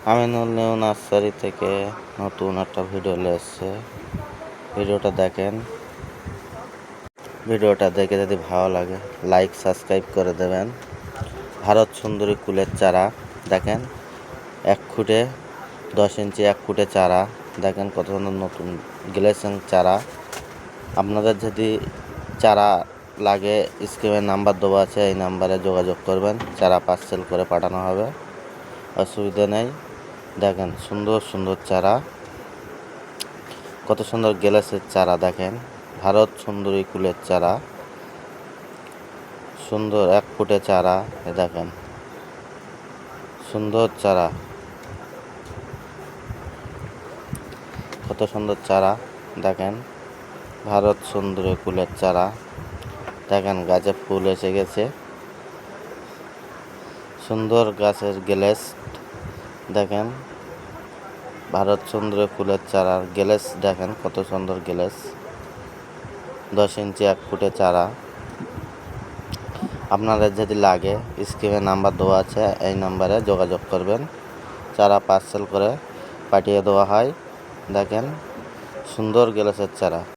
Aminul new nursery থেকে নতুন একটা ভিডিও এসেছে। ভিডিওটা দেখেন। ভিডিওটা দেখে যদি ভালো লাগে লাইক সাবস্ক্রাইব করে দেবেন। ভারত সুন্দরী কুলের চারা দেখেন, 1 ফুটে 10 ইঞ্চি 1 ফুটে চারা দেখেন, কত সুন্দর নতুন গ্লেসিং চারা। আপনাদের যদি চারা লাগে স্ক্রিনে নাম্বার দেওয়া আছে, এই নাম্বারে যোগাযোগ করবেন, চারা পার্সেল করে পাঠানো হবে, অসুবিধা নেই। দেখেন সুন্দর সুন্দর চারা, কত সুন্দর গ্লাসের চারা দেখেন, ভারত সুন্দরী কুলের চারা, সুন্দর 1 ফুটে চারা। দেখেন সুন্দর চারা, কত সুন্দর চারা দেখেন, ভারত সুন্দরী কুলের চারা। দেখেন গাছে ফুল এসে গেছে, সুন্দর গাছের গ্লেস দেখেন, ভারত সুন্দরী ফুলের চারার গ্লেস দেখেন, কত সুন্দর গ্লেস, 10 ইঞ্চি 1 ফুটে চারা। আপনাদের যদি লাগে স্ক্রিনে নাম্বার দেওয়া আছে, এই নাম্বারে যোগাযোগ করবেন, চারা পার্সেল করে পাঠিয়ে দেওয়া হয়। দেখেন সুন্দর গ্লেসের চারা।